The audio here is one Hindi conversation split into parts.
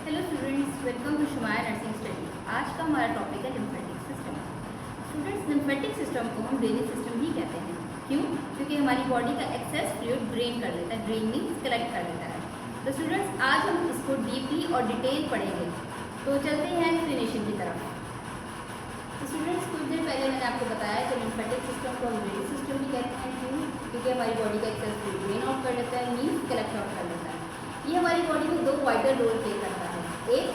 Hello students, welcome to Shumaya nursing study. आज का हमारा टॉपिक है lymphatic system. Students, lymphatic system को हम ड्रेनेज सिस्टम ही कहते हैं। क्यों? क्योंकि हमारी बॉडी का एक्सेस फ्लूइड ड्रेन कर लेता है। ड्रेन मीन्स कलेक्ट कर लेता है। तो स्टूडेंट्स, आज हम इसको डीपली और डिटेल पढ़ेंगे। तो चलते हैं एक्सप्लेनेशन की तरफ। तो स्टूडेंट्स, कुछ देर पहले मैंने आपको बताया कि लिम्फेटिक सिस्टम को हम ड्रेनेज सिस्टम भी कहते हैं। क्यों? क्योंकि हमारी बॉडी का एक्सेस फ्लूइड ड्रेन आउट कर लेता है, मीन्स कलेक्ट आउट कर लेता है। ये हमारी बॉडी में दो वाइटल रोल प्ले करता है। एक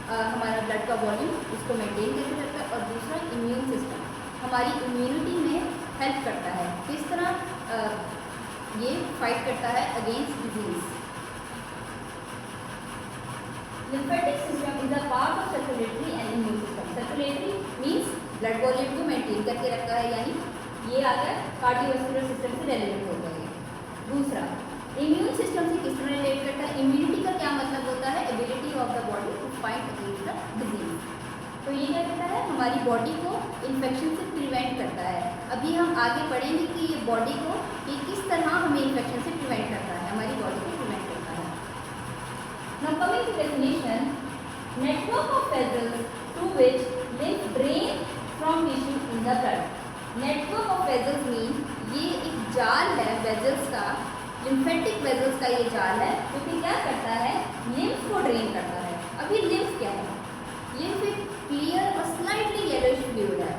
हमारा ब्लड का वॉल्यूम, उसको मेंटेन करके रखता है, और दूसरा इम्यून सिस्टम, हमारी इम्यूनिटी में हेल्प करता है। किस तरह ये फाइट करता है against disease. Lymphatic system is a part of circulatory and immune system. Circulatory means blood volume को मेंटेन करके रखता है, यानी ये आ गया कार्डियोवास्कुलर सिस्टम से रिलेटेड होता है। दूसरा, इम्यून सिस्टम से किस तरह रिलेट करता है। इम्यूनिटी का क्या मतलब होता है? Ability of the body to fight against the disease. तो ये क्या करता है? हमारी बॉडी को इन्फेक्शन से प्रिवेंट करता है। अभी हम आगे पढ़ेंगे कि ये बॉडी को ये किस तरह हमें इन्फेक्शन से प्रिवेंट करता है, हमारी बॉडी को प्रिवेंट करता है। Now coming to definition, network of vessels through which lymph drain from tissue in the blood. Network of vessels mean ये एक जाल है वेसल्स का, लिम्फेटिक वेसल्स का ये जाल है, जो कि क्या करता है? लिम्फ को ड्रेन करता है। अभी लिम्फ क्या है? लिम्फ एक क्लियर और स्लाइटली येलोइश फ्लूइड है।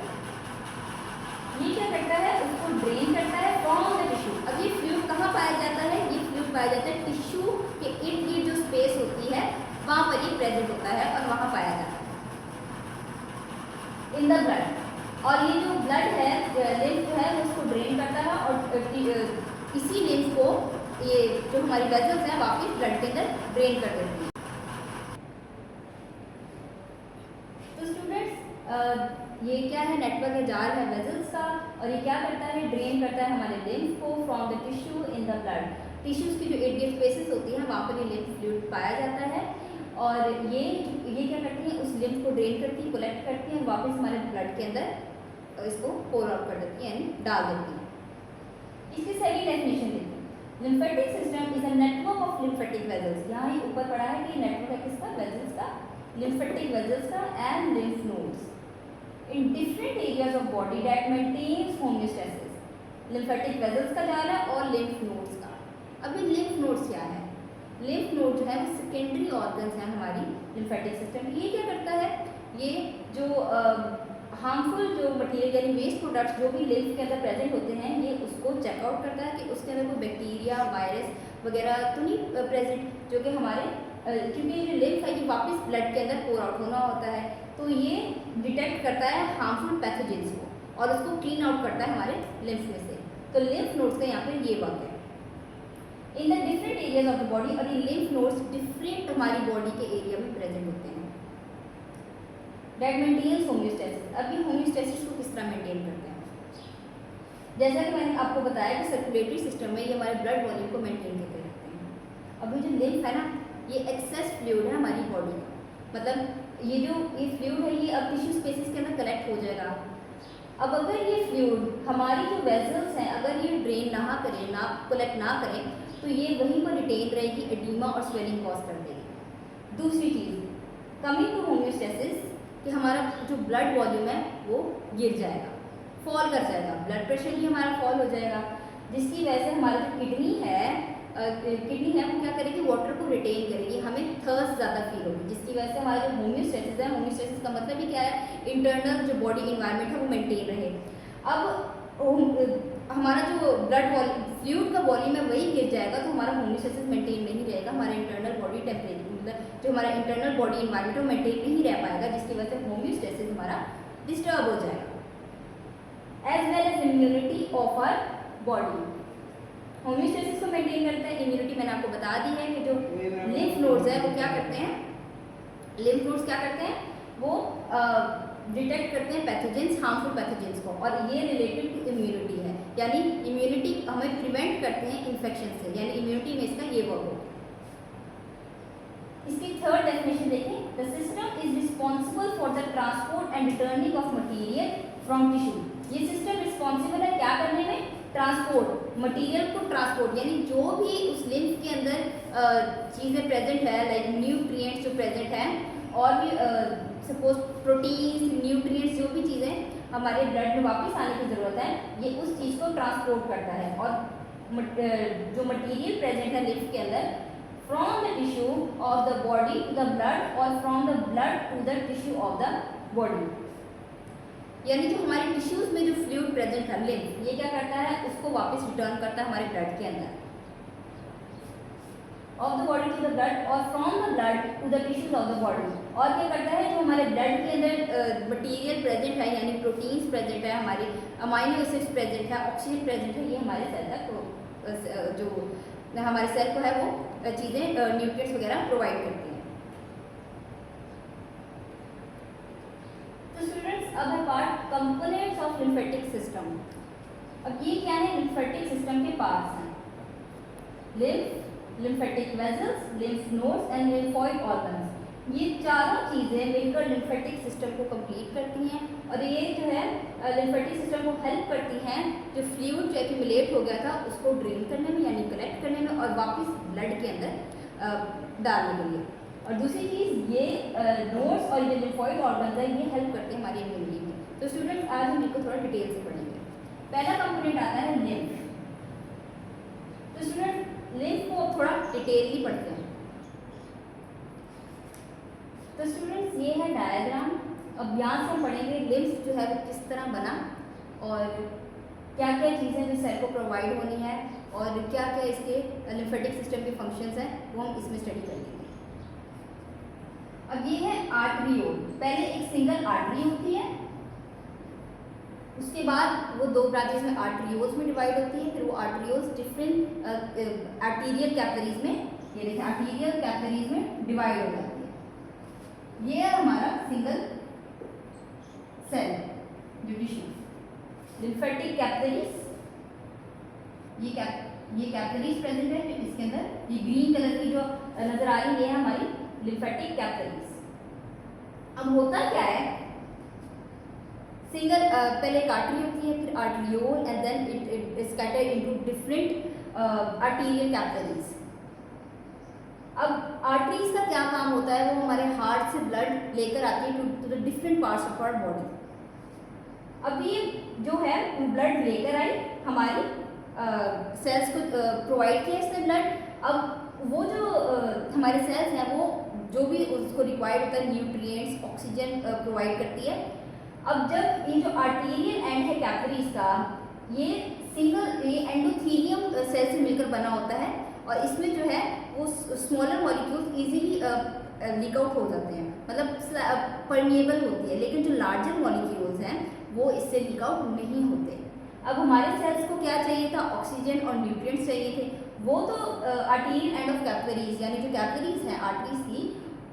ये क्या करता है? उसको ड्रेन करता है फ्रॉम द टिश्यू। अब ये फ्लूइड कहाँ पाया जाता है? ये फ्लूइड पाया जाता है टिश्यू के इर्द गिर्द जो स्पेस होती है वहाँ पर ये प्रेजेंट होता है और वहाँ पाया जाता है इन द ब्लड। और ये जो ब्लड है, लिम्फ है, उसको ड्रेन करता है और इसी लिम्फ को ये जो हमारी वेसल्स हैं वापस ब्लड के अंदर ड्रेन कर देती है। तो स्टूडेंट्स, ये क्या है? नेटवर्क है, जाल है वेसल्स का, और ये क्या करता है? ड्रेन करता है हमारे लिम्फ को from the tissue in the blood. Tissues की जो इर्द गिर्द स्पेसेस होती हैं वहाँ पर ये लिम्फ फ्लूइड पाया जाता है, और ये क्या करती है? उस लिम्फ को ड्रेन करती है, कलेक्ट करती है, और वापस हमारे ब्लड के अंदर इसको पोर आउट कर देती है, यानी डाल देती है। इसकी सही डेफिनेशन देखिए, lymphatic system is a network of lymphatic vessels. यहाँ ही ऊपर पढ़ा है कि नेटवर्क है किसका? वेसल्स का, लिम्फेटिक वेसल्स का, and lymph nodes in different areas of body that maintains homeostasis. Lymphatic vessels का जाल है और लिम्फ नोड्स का। अभी लिम्फ नोड्स क्या है? लिम्फ नोड जो है वो सेकेंडरी ऑर्गन्स हैं हमारी लिम्फेटिक सिस्टम। ये क्या करता है? ये जो हार्मफुल जो मटीरियल यानी वेस्ट प्रोडक्ट्स जो भी लिम्फ के अंदर प्रेजेंट होते हैं, ये उसको चेकआउट करता है कि उसके अंदर कोई बैक्टीरिया, वायरस वगैरह तो नहीं प्रेजेंट, जो कि हमारे क्योंकि ये लिम्फ है ये वापस ब्लड के अंदर पोर आउट होना होता है, तो ये डिटेक्ट करता है हार्मफुल पैथोजेंस को और उसको क्लीन आउट करता है हमारे लिम्फ में से। तो लिम्फ नोड्स का यहाँ पर ये वर्क है in the different areas of the body. और ये लिम्फ नोड्स डिफरेंट हमारी बॉडी के एरिया में प्रेजेंट होते हैं। That maintains homeostasis. अब ये होम्योस्टेसिस को किस तरह मेंटेन करते हैं? जैसा कि मैंने आपको बताया कि सर्कुलेटरी सिस्टम में ये हमारे ब्लड वॉल्यूम को मेंटेन करके रखते हैं। अब ये जो लिम्फ है ना, ये एक्सेस फ्लूइड है हमारी बॉडी का, मतलब ये जो ये फ्लूइड है ये अब टिश्यू स्पेसेस के अंदर कलेक्ट हो जाएगा। अब अगर ये फ्लूइड हमारी जो वेसल्स हैं अगर ये ड्रेन ना करें, ना कलेक्ट ना करें, तो ये वहीं पर रिटेन रहेगी, एडीमा और स्वेलिंग कॉज कर देगी। दूसरी चीज़, कमिंग टू होम्योस्टेसिस, कि हमारा जो ब्लड वॉल्यूम है वो गिर जाएगा, फॉल कर जाएगा, ब्लड प्रेशर भी हमारा फॉल हो जाएगा, जिसकी वजह से हमारी जो किडनी है वो क्या करेगी? वाटर को रिटेन करेगी, हमें थर्स्ट ज़्यादा फील होगी, जिसकी वजह से हमारा जो होम्योस्टेसिस है, होम्योस्टेसिस का मतलब ही क्या है? इंटरनल जो बॉडी इन्वायरमेंट है वो मेंटेन रहे। अब हमारा जो ब्लड फ्लूइड का वॉल्यूम है वही गिर जाएगा, तो हमारा होम्योस्टेसिस मेंटेन नहीं रहेगा, हमारा इंटरनल बॉडी टेम्परेचर मतलब जो हमारा इंटरनल बॉडी इन्वायरमेंट है वो मेंटेन नहीं रह पाएगा, जिसकी वजह से होम्योस्टेसिस हमारा डिस्टर्ब हो जाएगा। As well as immunity of our body. Homeostasis को मेंटेन करता है, इम्यूनिटी मैंने आपको बता दी है कि जो लिम्फ नोड्स है वो क्या करते हैं? लिम्फ नोड्स क्या करते हैं? वो डिटेक्ट करते हैं पैथोजेंस, हार्मफुल पैथोजेंस को, और ये रिलेटेड टू इम्यूनिटी है, यानी इम्यूनिटी हमें प्रिवेंट करते हैं इन्फेक्शन से, यानी इम्यूनिटी में इसका ये वर्क होगा। इसकी थर्ड डेफिनेशन देखें, the system is responsible for the transport and returning of material from tissue. ये सिस्टम रिस्पॉन्सिबल है क्या करने में? ट्रांसपोर्ट, मटेरियल को ट्रांसपोर्ट, यानी जो भी उस लिम्फ के अंदर चीज़ें प्रेजेंट है, लाइक न्यूट्रिएंट्स जो प्रेजेंट हैं और भी सपोज प्रोटीन्स, न्यूट्रिएंट्स, जो भी चीज़ें हमारे ब्लड में वापस आने की ज़रूरत है, ये उस चीज़ को ट्रांसपोर्ट करता है। और जो मटेरियल प्रेजेंट है लिम्फ के अंदर, from the tissue of the body to the blood और from the blood to the tissue of the body, यानी जो हमारे टिश्यूज में जो फ्लूइड प्रेजेंट है लिम्फ, ये क्या करता है, उसको वापस रिटर्न करता है हमारे ब्लड के अंदर, of the body to the blood और from the blood to the tissues of the body. और क्या करता है, जो हमारे ब्लड के अंदर मटेरियल प्रेजेंट है, यानी प्रोटीन्स प्रेजेंट है, हमारे अमाइनो एसिड्स प्रेजेंट है, ऑक्सीजन प्रेजेंट है, ये हमारे सेल तक जो हमारे सेल को है वो चीज़ें न्यूट्रिएंट्स वगैरह प्रोवाइड करती हैं। तो स्टूडेंट्स, अब है part components of lymphatic system. अब ये क्या है, लिम्फेटिक सिस्टम के पार्ट्स हैं, lymph, lymphatic vessels, lymph nodes and lymphoid organs. ये चारों चीज़ें मिलकर लिम्फेटिक सिस्टम को कंप्लीट करती हैं और ये जो है लिम्फेटिक सिस्टम को हेल्प करती हैं जो फ्लूइड जो एक्यूमुलेट हो गया था उसको ड्रेन करने में, यानी कलेक्ट करने में और वापस ब्लड के अंदर डालने के लिए। और दूसरी चीज़, ये नोड्स और ये लिम्फॉइड ऑर्गन्स है, ये हेल्प करते हैं हमारी इम्यूनिटी में। तो स्टूडेंट्स, आज हम इनको थोड़ा डिटेल से पढ़ेंगे। पहला कंपोनेंट आता है लिम्फ। तो स्टूडेंट, लिम्फ को थोड़ा डिटेलली पढ़ते हैं। तो स्टूडेंट्स, ये है डायग्राम। अब यहाँ से हम पढ़ेंगे लिम्फ जो है वो किस तरह बना और क्या क्या चीज़ें जो सेल को प्रोवाइड होनी है और क्या क्या इसके लिम्फेटिक सिस्टम के फंक्शंस हैं वो हम इसमें स्टडी करेंगे। अब ये है आर्टरियोल। पहले एक सिंगल आर्टरी होती है, उसके बाद वो दो ब्रांचेस में आर्टरियोल्स में डिवाइड होती है, फिर वो आर्टरियोल्स डिफरेंट आर्टीरियल कैपिलरीज में, ये देखिए आर्टीरियल कैपिलरीज में डिवाइड हो जाती है। ये है हमारा सिंगल सेल जो टिश्यू, लिम्फेटिक कैपिलरीज। ये कैपिलरीज प्रेजेंट है इसके अंदर, ये ग्रीन कलर की जो नजर आ रही है ये है हमारी लिम्फेटिक कैपिलरीज। अब होता क्या है, सिंगल पहले एक आर्टरी होती है, फिर arteriole and then it scattered into different arterial capillaries. अब आर्टरीज का क्या काम होता है, वो हमारे हार्ट से ब्लड लेकर आती है to the different parts of our body. अब ये जो है ब्लड लेकर आई, हमारी सेल्स को प्रोवाइड किया इसने ब्लड। अब वो जो हमारे सेल्स हैं वो जो भी उसको रिक्वायर्ड होता है, न्यूट्रिएंट्स, ऑक्सीजन प्रोवाइड करती है। अब जब ये जो आर्टीरियल एंड है कैपिलरीज का, ये एंडोथेलियम सेल से मिलकर बना होता है और इसमें जो है वो smaller molecules easily leak out हो जाते हैं, मतलब परमिएबल होती है, लेकिन जो लार्जर मॉलिक्यूल्स हैं वो इससे लीक आउट नहीं होते। अब हमारे सेल्स को क्या चाहिए था, ऑक्सीजन और न्यूट्रिएंट्स चाहिए थे। वो तो आर्टीरियल एंड ऑफ कैपिलरीज, यानी जो कैपिलरीज हैं आर्टरीज की,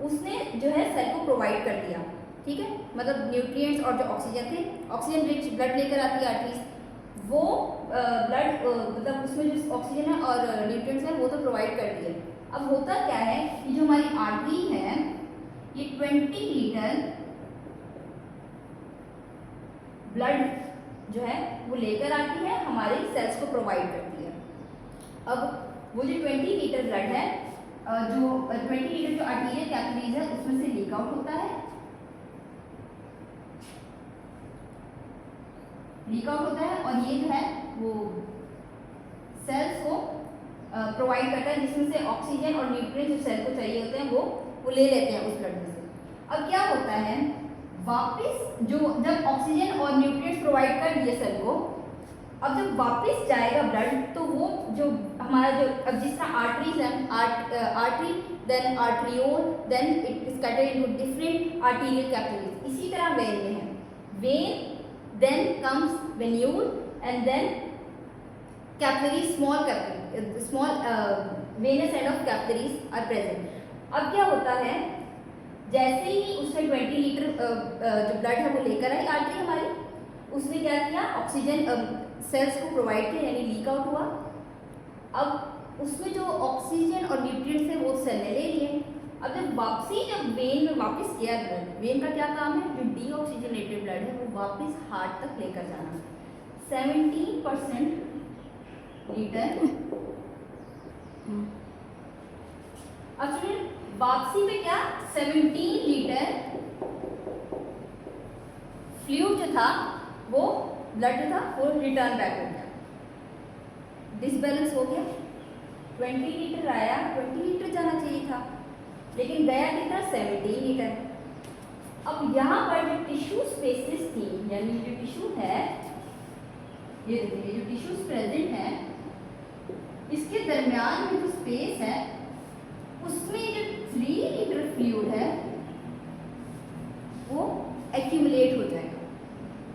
उसने जो है सेल को प्रोवाइड कर दिया, ठीक है, मतलब न्यूट्रिएंट्स और जो ऑक्सीजन थे, ऑक्सीजन रिच ब्लड लेकर आती है आर्टरीज, वो ब्लड मतलब उसमें जो ऑक्सीजन है और न्यूट्रिएंट्स हैं वो तो प्रोवाइड कर दिए। अब होता क्या है कि जो हमारी आर्टरी है ये 20 लीटर ब्लड जो है वो लेकर आती है, हमारे सेल्स को प्रोवाइड करती है। अब वो जो 20 लीटर ब्लड है, जो 20 लीटर जो आर्टीरियल कैपिलरीज है उसमें से लीक आउट होता है, और ये जो है वो सेल्स को प्रोवाइड करता है, जिसमें से ऑक्सीजन और न्यूट्रिएंट्स जो सेल को चाहिए होते हैं वो ले लेते हैं उस ब्लड में से। अब क्या होता है, वापस जब ऑक्सीजन और न्यूट्रिएंट्स प्रोवाइड कर दिए सेल को, अब जब वापस जाएगा ब्लड तो वो जो हमारा जो अब जिस तरह आर्टरीज है, artery then arteriole then it is scattered into different arterial capillaries. इसी तरह वेन में है, vein then comes venule and then capillaries, small venous end of capillaries are present। अब क्या होता है, जैसे ही उसने 20 लीटर जो ब्लड है वो लेकर आई आर्टरी हमारी, उसने क्या किया, ऑक्सीजन सेल्स को प्रोवाइड किया, यानी लीक आउट हुआ। अब उसमें जो ऑक्सीजन और न्यूट्रिएंट्स थे वो सेल ने ले लिए। अब जब वेन में वापस किया ब्लड, वेन का क्या काम है, जो डीऑक्सीजनेटेड ब्लड है वो वापस हार्ट तक लेकर जाना। 17% लीटर। अब वापसी पे क्या 17 लीटर फ्लूइड जो था वो ब्लड जो था वो रिटर्न बैक हो गया, डिसबैलेंस हो गया। 20 लीटर आया, 20 लीटर जाना चाहिए था, लेकिन गया कितना 17 लीटर। अब यहाँ पर जो टिश्यू स्पेसिस थी, यानी जो टिश्यू है, ये देखिए जो टिश्यूज प्रेजेंट है इसके दरमियान में जो स्पेस है उसमें जो 3 लीटर फ्लूइड है वो एक्यूमुलेट हो जाएगा,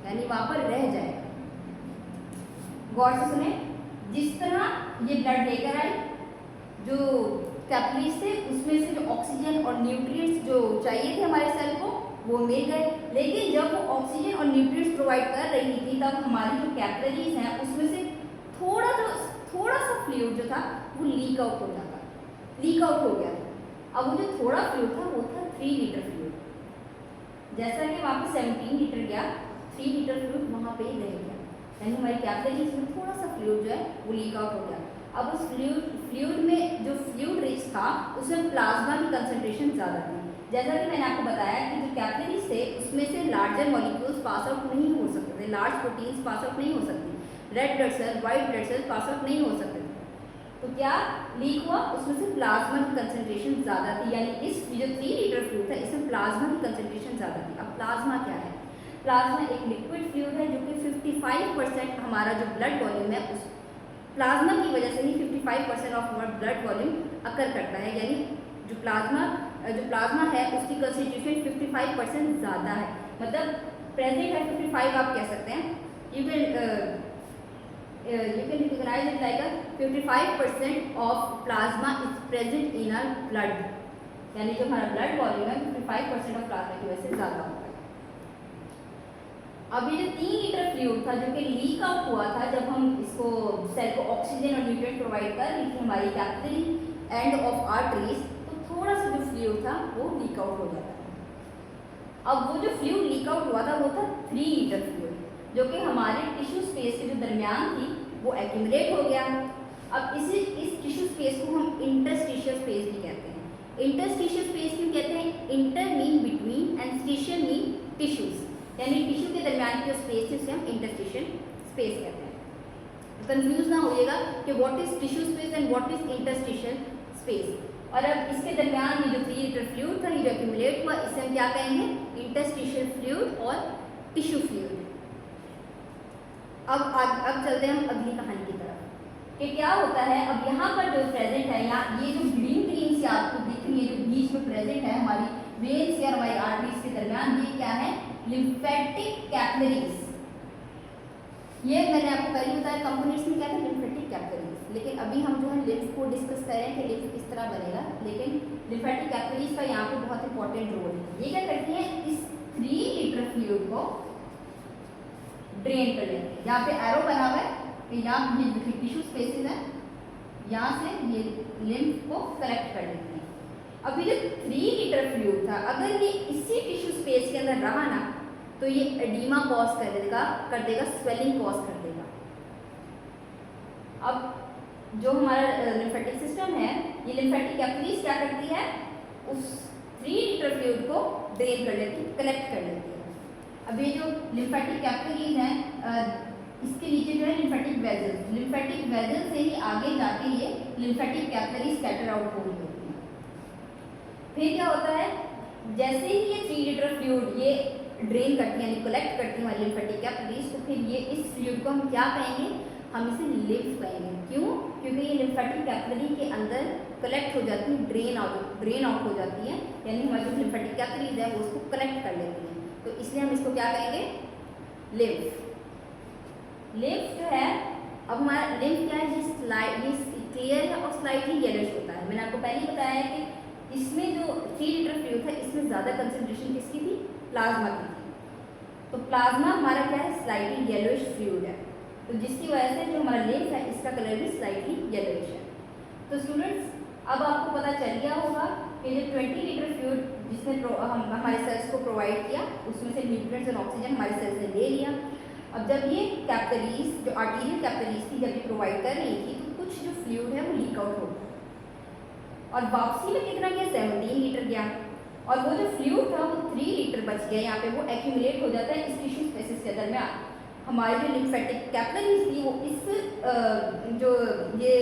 यानी वहां पर रह जाएगा। गौर से सुने, जिस तरह ये ब्लड लेकर आई, जो कैपिलरीज थे उसमें से जो ऑक्सीजन और न्यूट्रिएंट्स जो चाहिए थे हमारे सेल को वो मिल गए, लेकिन जब वो ऑक्सीजन और न्यूट्रिएंट्स प्रोवाइड कर रही थी तब हमारी जो कैपिलरीज हैं उसमें से थोड़ा सा फ्लूइड जो था वो लीक आउट हो गया। अब वो जो थोड़ा फ्लूइड था वो था 3 लीटर फ्लूइड। जैसा कि वहाँ पे 17 लीटर गया, 3 लीटर फ्लूइड वहाँ पे ही रह गया, यानी हमारी कैपिलरीज में थोड़ा सा फ्लूइड जो है वो लीक आउट हो गया। अब उस फ्लूइड में जो फ्लूइड रिच था उसमें प्लाज्मा की कंसंट्रेशन ज़्यादा थी। जैसा कि मैंने आपको बताया कि जो कैपिलरीज थे उसमें से लार्जर मॉलिक्यूल्स पास आउट नहीं हो सकते थे, लार्ज प्रोटीन्स पास आउट नहीं हो सकती, red blood cell, white blood cell pass out नहीं हो सकते थे। तो क्या लीक हुआ, उसमें से प्लाज्मा की कंसंट्रेशन ज़्यादा थी, यानी इस जो 3 लीटर फ्लूइड था इसमें प्लाज्मा की कंसंट्रेशन ज़्यादा थी। अब प्लाज्मा क्या है? प्लाज्मा एक लिक्विड फ्लूइड है जो कि 55% हमारा जो ब्लड वॉल्यूम है उस प्लाज्मा की वजह से ही 55% ऑफ हमारा ब्लड वॉल्यूम अकर करता है, यानी जो प्लाज्मा है उसकी कंस्टिट्यूशन 55% ज़्यादा है, मतलब प्रेजेंट है 55 आप कह सकते हैं। You can recognise it like 55% of plasma is present in our blood, यानी जो हमारा ब्लड वॉल्यूम है 55% ऑफ प्लाज्मा की वजह से ज़्यादा होता है। अब ये जो 3 लीटर फ्लूइड था जो कि लीक आउट हुआ था जब हम इसको सेल को ऑक्सीजन और न्यूट्रिएंट प्रोवाइड कर रही थी हमारी कैपिलरी एंड ऑफ आर्टरीज, थोड़ा सा जो फ्लूइड था वो लीक आउट हो जाता है। अब वो जो फ्लूइड लीक आउट हुआ था वो था 3 लीटर फ्लूइड जो कि हमारे टिश्यू स्पेस के जो दरमियान थी वो एक्यूमुलेट हो गया। अब इस टिश्यू स्पेस को हम इंटरस्टिशियल स्पेस भी कहते हैं। इंटरस्टिशियल स्पेस क्यों कहते हैं? Inter mean between and stitial mean tissues, यानी टिश्यू के दरमियान की जो स्पेस है उसे हम इंटरस्टिशियल स्पेस कहते हैं। कंफ्यूज ना होइएगा कि what is tissue space and what is interstitial space. और अब इसके दरमियान में जो 3 लीटर फ्लूइड था ये जो एक्यूमुलेट हुआ इसे हम क्या कहेंगे? इंटरस्टिशियल फ्लूइड और टिश्यू फ्लूइड। अब चलते हैं हम अगली कहानी की तरफ कि क्या होता है। अब यहाँ पर जो प्रेजेंट है, यहाँ ये जो ग्रीन सी आपको दिख रही है जो बीच में प्रेजेंट है हमारी वेन्स या हमारी आर्टरीज के दरमियान, ये क्या है? Lymphatic capillaries. ये मैंने आपको पहले बताया कंपोनेंट्स में क्या था, लिम्फेटिक कैपिलरीज। लेकिन अभी हम जो है लिम्फ को डिस्कस कर रहे हैं कि लिम्फ किस तरह बनेगा, लेकिन लिम्फेटिक कैपिलरीज का यहाँ पे बहुत इंपॉर्टेंट रोल है। ये क्या करती है? इस 3 लीटर फ्लूइड को ड्रेन कर लेते हैं। यहाँ पे एरो बना हुआ है, यहाँ ये टिश्यू स्पेसेस है, यहाँ से ये लिम्फ को कलेक्ट कर लेते हैं। अब ये जो 3 लीटर फ्लूइड था अगर ये इसी टिश्यू स्पेस के अंदर रहा ना तो ये एडीमा कॉज कर देगा, स्वेलिंग कॉज कर देगा। अब जो हमारा लिम्फेटिक सिस्टम है, ये लिम्फेटिक कैपिलरीज क्या करती है? उस 3 लीटर फ्लूइड को ड्रेन कर लेती है, कलेक्ट कर लेती है। अब ये जो लिम्फेटिक कैपिलरीज हैं इसके नीचे जो है लिम्फेटिक वेजल्स, लिम्फेटिक वेजल से ही आगे जाके ये लिम्फेटिक कैपिलरीज स्कैटर आउट हो रही होती है। फिर क्या होता है? जैसे ही ये 3 लीटर फ्लूइड ये ड्रेन करती है यानी कलेक्ट करती है हमारी लिम्फेटिक कैपिलरीज, तो फिर ये इस फ्लूइड को हम क्या कहेंगे? हम इसे लिम्फ कहेंगे। क्यों? क्योंकि ये लिम्फेटिक कैपिलरी के अंदर कलेक्ट हो जाती है, ड्रेन आउट हो जाती है, यानी हमारी जो लिम्फेटिक कैपिलरीज है वो उसको कलेक्ट कर लेती है, तो इसलिए हम इसको क्या कहेंगे? लिम्फ। लिम्फ जो है, अब हमारा लिम्फ क्या है? ये क्लियर है और स्लाइटली येलोइश होता है। मैंने आपको पहले ही बताया है कि इसमें जो 3 लीटर फ्लूइड था इसमें ज़्यादा कंसंट्रेशन किसकी थी? प्लाज्मा की थी। तो प्लाज्मा हमारा क्या है? स्लाइटली येलोइश फ्लूइड है, तो जिसकी वजह से जो हमारा लिम्फ है इसका कलर भी स्लाइटली येलोइश है। तो स्टूडेंट्स अब आपको पता चल गया होगा कि जो 20 लीटर फ्लूइड जिसने हम हमारे सेल्स को प्रोवाइड किया उसमें से न्यूट्रिएंट्स और ऑक्सीजन हमारे सेल्स ने ले लिया। अब जब ये कैपिलरीज जो आर्टीरियल कैपिलरीज थी जब ये प्रोवाइड कर रही थी तो कुछ जो फ्लूइड है वो लीक आउट हो गया। और वापसी में कितना गया, 17 लीटर गया। और वो जो फ्लूइड था वो 3 लीटर बच गया, यहाँ पे वो एक्यूमुलेट हो जाता है इस टिश्यू स्पेसिस के दरमियान। हमारी जो लिम्फेटिक कैपिलरीज थी वो इस जो ये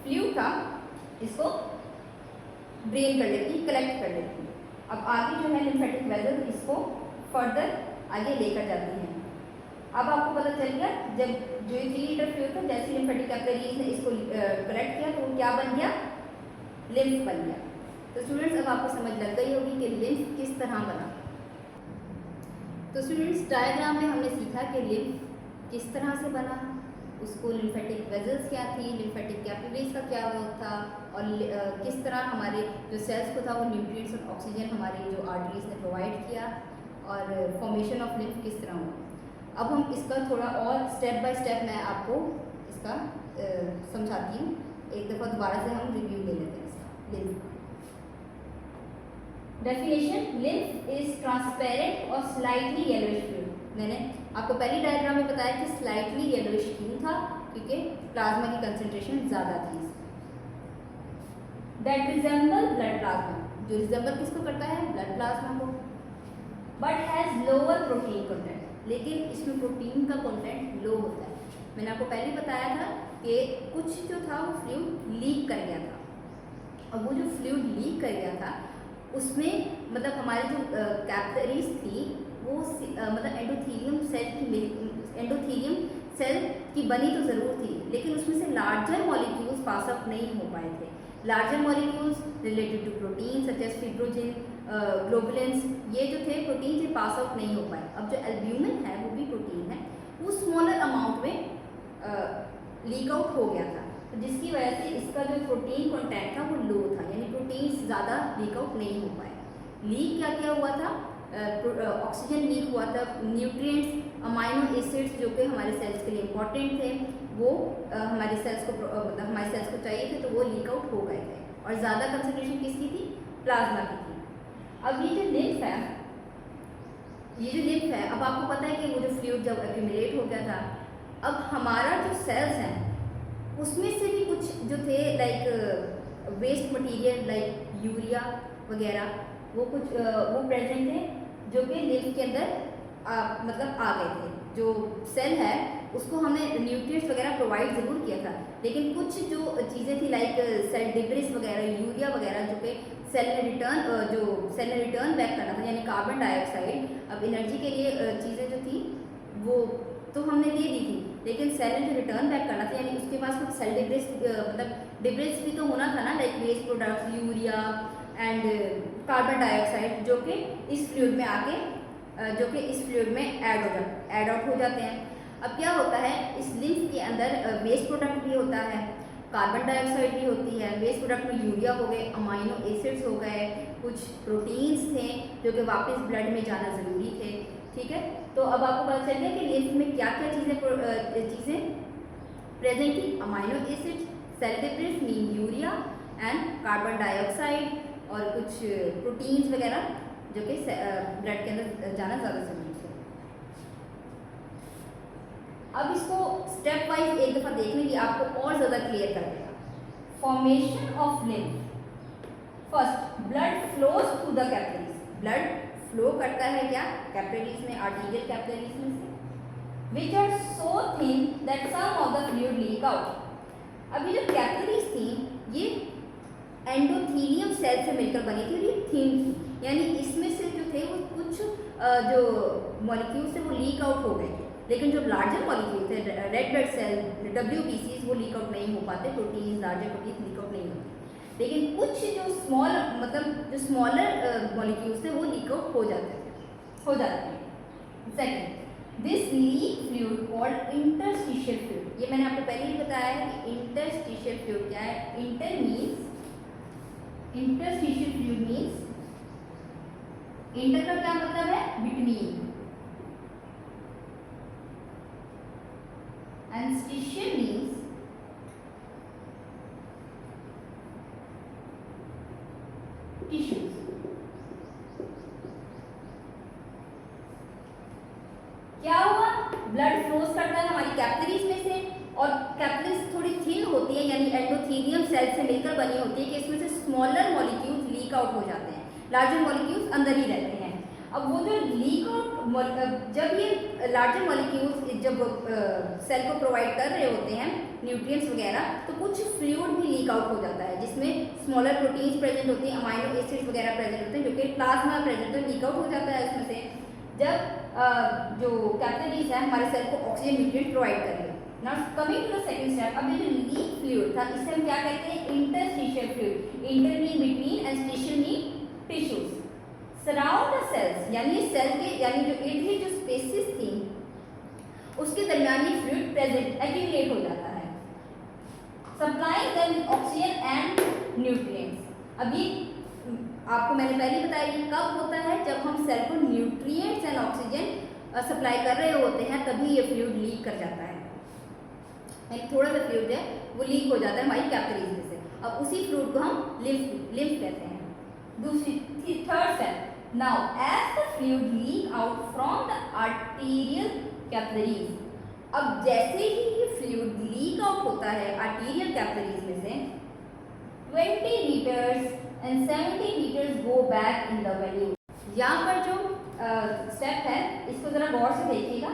फ्लूइड था इसको ड्रेन कर लेती, कलेक्ट कर लेती। अब आगे जो है लिम्फेटिक वेसल इसको फर्दर आगे लेकर जाती हैं। अब आपको पता चल गया जब जो ये 3 लीटर फ्लूइड था, जैसे लिम्फेटिक कैपिलरीज ने इसको कलेक्ट किया तो वो क्या बन गया, लिम्फ बन गया। तो स्टूडेंट्स अब आपको समझ लग गई होगी कि लिम्फ किस तरह बना। तो स्टूडेंट्स डायग्राम में हमने सीखा कि लिम्फ किस तरह से बना, उसको लिम्फेटिक वेजल्स क्या थी, लिम्फेटिक कैपिलरीज का क्या वर्क था, और किस तरह हमारे जो सेल्स को था वो न्यूट्रिएंट्स और ऑक्सीजन हमारी जो आर्टरीज ने प्रोवाइड किया, और फॉर्मेशन ऑफ लिम्फ किस तरह हुआ। अब हम इसका थोड़ा और स्टेप बाय स्टेप मैं आपको इसका समझाती हूँ। एक दफ़ा दोबारा से हम रिव्यू ले लेते हैं इसका। Lymph definition, lymph is transparent और स्लाइटली येलोइश फ्लूइड। मैंने आपको पहली डायग्राम में बताया कि स्लाइटली येलोइश क्यों था, क्योंकि प्लाज्मा की कंसंट्रेशन ज़्यादा थी। दैट रिजेंबल ब्लड प्लाज्मा, जो रिजेंबल किसको करता है, ब्लड प्लाज्मा को, but has lower protein content, लेकिन इसमें प्रोटीन का कंटेंट लो होता है। मैंने आपको पहले बताया था कि कुछ जो था वो फ्लूइड लीक कर गया था, और वो जो फ्लूइड लीक कर गया था उसमें मतलब हमारी जो कैपिलरीज थी वो मतलब एंडोथीलियम सेल की बनी तो ज़रूर थी, लेकिन उसमें से लार्जर मॉलिक्यूल्स पास अप नहीं हो पाए थे। Larger molecules related to protein such as fibrinogen, globulins, ये जो थे प्रोटीन से पास आउट नहीं हो पाए। अब जो एल्ब्यूमिन है वो भी प्रोटीन है, वो स्मॉलर अमाउंट में लीक आउट हो गया था, तो जिसकी वजह से इसका जो प्रोटीन कंटेंट था वो लो था, यानी प्रोटीन ज़्यादा लीक आउट नहीं हो पाए। लीक क्या क्या हुआ था, ऑक्सीजन लीक हुआ था, न्यूट्रिएंट्स, अमाइनो एसिड्स जो कि हमारे सेल्स के लिए इम्पॉर्टेंट थे वो हमारे सेल्स को चाहिए थे, तो वो लीक आउट हो गए थे। और ज़्यादा कंसंट्रेशन किसकी थी, प्लाज्मा की थी। अब ये जो लिम्फ है, अब आपको पता है कि वो जो फ्लूइड जब एक्यूमुलेट हो गया था, अब हमारा जो सेल्स हैं उसमें से भी कुछ जो थे like waste material like urea वगैरह वो प्रेजेंट थे, जो कि लिम्फ के अंदर मतलब आ गए थे। जो सेल है उसको हमने न्यूट्रिएंट्स वगैरह प्रोवाइड ज़रूर किया था, लेकिन कुछ जो चीज़ें थी लाइक सेल डिब्रिस वगैरह, यूरिया वगैरह, जो कि सेल ने रिटर्न बैक करना था, यानी कार्बन डाइऑक्साइड। अब एनर्जी के लिए चीज़ें जो थी वो तो हमने दे दी थी, लेकिन सेल ने जो रिटर्न बैक करना था, यानी उसके पास कुछ सेल डिब्रिस मतलब डिब्रिस भी तो होना था ना, like waste products, urea and carbon dioxide, जो कि इस फ्लूइड में आके ऐड आउट हो जाते हैं। अब क्या होता है, इस लिम्फ के अंदर वेस्ट प्रोडक्ट भी होता है, कार्बन डाइऑक्साइड भी होती है। वेस्ट प्रोडक्ट में यूरिया हो गए, अमाइनो एसिड्स हो गए, कुछ प्रोटीन्स थे जो कि वापस ब्लड में जाना ज़रूरी थे। ठीक है, तो अब आपको पता चल गया कि लिम्फ में क्या क्या चीज़ें प्रेजेंट थी, amino acids, cell debris mean urea and carbon dioxide, और कुछ प्रोटीन्स वगैरह जो कि ब्लड के अंदर जाना ज़्यादा ज़रूरी है। अब इसको स्टेप वाइज एक दफ़ा देखने की आपको और ज़्यादा क्लियर कर देगा। Formation of lymph, first blood flows through the capillaries, blood flow करता है क्या, कैपिलरीज में, आर्टीरियल कैपिलरीज में से, which are so thin that some of the fluid leak out. अब ये जो कैपिलरीज थी ये एंडोथीलियम सेल से मिलकर बनी थी, ये थिन थी, यानी इसमें से जो थे वो कुछ जो मॉलिक्यूल्स थे वो लीक आउट हो गए थे, लेकिन जो लार्जर मॉलिक्यूल थे, रेड ब्लड सेल, WBCs, वो लीक आउट नहीं हो पाते, protein, larger protein leak out नहीं होते, लेकिन कुछ जो स्मॉलर मॉलिक्यूल्स थे वो लीक आउट हो जाते हैं। Second, this leak fluid called interstitial fluid, ये मैंने आपको पहले ही बताया है कि इंटरस्टिशियल फ्लूइड क्या है। इंटरस्टिशियल फ्लूइड मीन्स, इंटर का क्या मतलब है, बिटवीन, एंड स्टिशियल मीन्स टिश्यूज। क्या हुआ, ब्लड फ्लोज करता है हमारी कैपिलरीज में से, और कैपिलरीज थोड़ी थिन होती है, यानी एंडोथेलियम सेल से मिलकर बनी होती है कि इसमें से स्मॉलर मॉलिक्यूल्स लीक आउट हो जाते हैं, लार्जर मॉलिक्यूल्स अंदर ही रहते हैं। अब वो जो लीक आउट, जब ये लार्जर मॉलिक्यूल्स जब सेल को प्रोवाइड कर रहे होते हैं न्यूट्रिएंट्स वगैरह, तो कुछ फ्लूइड भी लीक आउट हो जाता है जिसमें स्मॉलर प्रोटीन्स प्रेजेंट होती हैं, अमाइनो एसिड्स वगैरह प्रेजेंट होते हैं, जो कि प्लाज्मा प्रेजेंट है, लीक आउट हो जाता है उसमें से। जब जो कैपिलरीज है हमारे सेल को ऑक्सीजन न्यूट्रिएंट प्रोवाइड कर रही है। Now coming to the second step, अब ये जो लीक फ्लूइड था इसे हम क्या कहते हैं, interstitial fluid. Inter mean between and stitial mean tissues surround the cells, यानी सेल के यानी जो इर्द गिर्द जो स्पेसेस थी उसके दरमियान ये फ्लूइड प्रेजेंट एक्यूमुलेट हो जाता है, supplying them with oxygen and nutrients. अब ये आपको मैंने पहले बताया ये कब होता है, जब हम सेल को न्यूट्रिएंट्स एंड ऑक्सीजन सप्लाई कर रहे होते हैं, तभी ये फ्लूइड लीक कर जाता है, यानी थोड़ा सा फ्लूइड है वो लीक हो जाता है हमारी कैपिलरीज में से। अब उसी फ्लूइड को हम लिम्फ कहते हैं। दूसरी third step, now as the fluid leak out from the arterial capillaries, अब जैसे ही ये फ्लूइड लीक आउट होता है आर्टीरियल कैपिलरीज में से, 20 litres and 70 litres go back in the value. यहाँ पर जो स्टेप है इसको जरा गौर से देखिएगा।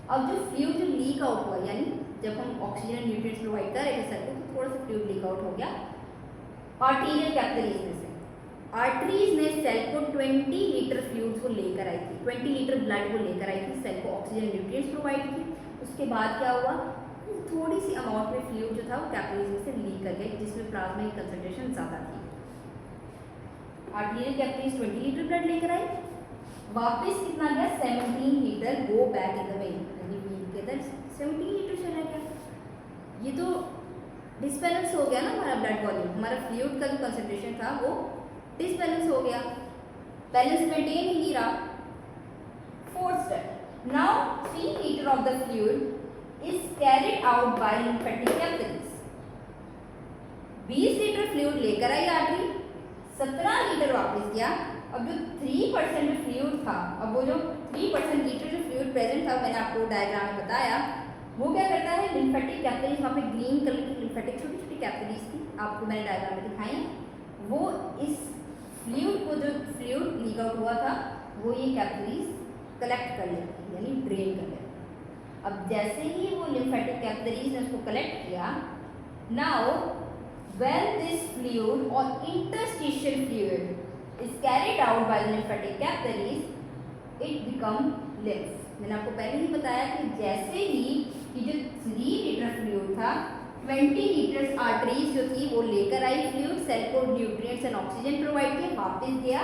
अब जो फ्लूइड जो लीक आउट हुआ, यानी जब हम ऑक्सीजन न्यूट्रिएंट्स प्रोवाइड कर रहे थे सेल को, तो थोड़ा सा फ्लूइड लीक आउट हो गया आर्टीरियल कैपिलरीज में से। आर्टरीज ने सेल को 20 लीटर फ्लूइड को लेकर आई थी, 20 लीटर ब्लड को लेकर आई थी, सेल को ऑक्सीजन न्यूट्रिएंट्स प्रोवाइड की। उसके बाद क्या हुआ, थोड़ी सी अमाउंट में फ्लूइड जो था वो कैपिलरीज में से लीक कर गई, जिसमें प्लाज्मा की कंसंट्रेशन ज़्यादा थी। आर्टीरियल कैपिलरीज 20 लीटर ब्लड लेकर आई, वापस कितना गया, 17 litre go back in the when, यानी वेन के अंदर 17 लीटर चला गया। ये तो डिसबैलेंस हो गया ना हमारा ब्लड वॉल्यूम, हमारा फ्लूइड का जो कंसंट्रेशन था वो डिसबैलेंस हो गया, बैलेंस मेंटेन ही नहीं रहा। Fourth step, now 3 litre of the fluid is carried out by lymphatic capillaries. 20 litre fluid लेकर आई आर्टरी, 17 लीटर वापस गया। अब जो 3% फ्लूइड था, अब वो जो 3% लीटर जो फ्लूइड प्रेजेंट था, मैंने आपको डायग्राम में बताया, वो क्या करता है, लिम्फेटिक कैपिलरीज, वहाँ पे ग्रीन कलर की लिम्फेटिक छोटी छोटी कैपिलरीज थी, आपको मैंने डायग्राम में दिखाई, वो इस फ्लूइड को जो फ्लूइड लीक आउट हुआ था वो ये कैपिलरीज कलेक्ट कर लेती है, यानी ड्रेन कर लेती है। अब जैसे ही वो लिम्फेटिक कैपिलरीज ने उसको कलेक्ट किया, नाउ व्हेन दिस फ्लूइड और interstitial fluid is carried out by lymphatic capillaries, it become lymph. मैंने आपको पहले ही बताया कि जैसे ही ये जो 3 लीटर फ्लूइड था, 20 लीटर्स आर्टरीज जो थी वो लेकर आई फ्लूइड, सेल को न्यूट्रिएंट्स एंड ऑक्सीजन प्रोवाइड किया, वापस गया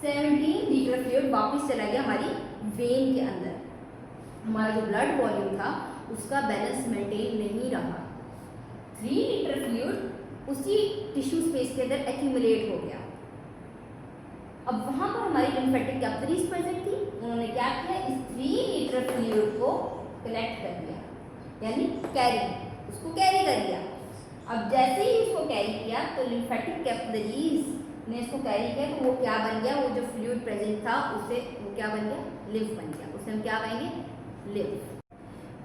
17 लीटर फ्लूइड वापस चला गया हमारी वेन के अंदर। हमारा जो ब्लड वॉल्यूम था उसका बैलेंस मेंटेन नहीं रहा, 3 लीटर फ्लूइड उसी टिश्यू स्पेस के अंदर एक्यूमुलेट हो गया। अब वहाँ पर हमारी लिम्फेटिक कैपिलरीज प्रेजेंट थी, उन्होंने क्या किया, इस 3 लीटर फ्लूइड को कलेक्ट कर लिया, यानी कैरी, उसको कैरी कर लिया। अब जैसे ही उसको कैरी किया तो लिम्फेटिक कैपिलरीज ने इसको कैरी किया, तो वो क्या बन गया, वो जो फ्लूइड प्रेजेंट था उससे वो क्या बन गया, लिम्फ बन गया, उसे हम क्या कहेंगे, लिम्फ।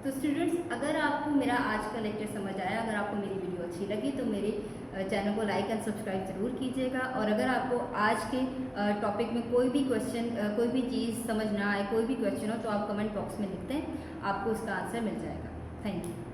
तो स्टूडेंट्स, अगर आपको मेरा आज का लेक्चर समझ आया, अगर आपको मेरी वीडियो अच्छी लगी तो मेरे चैनल को लाइक एंड सब्सक्राइब ज़रूर कीजिएगा। और अगर आपको आज के टॉपिक में कोई भी क्वेश्चन, कोई भी चीज़ समझ ना आए, कोई भी क्वेश्चन हो, तो आप कमेंट बॉक्स में लिखते हैं, आपको उसका आंसर मिल जाएगा। Thank you.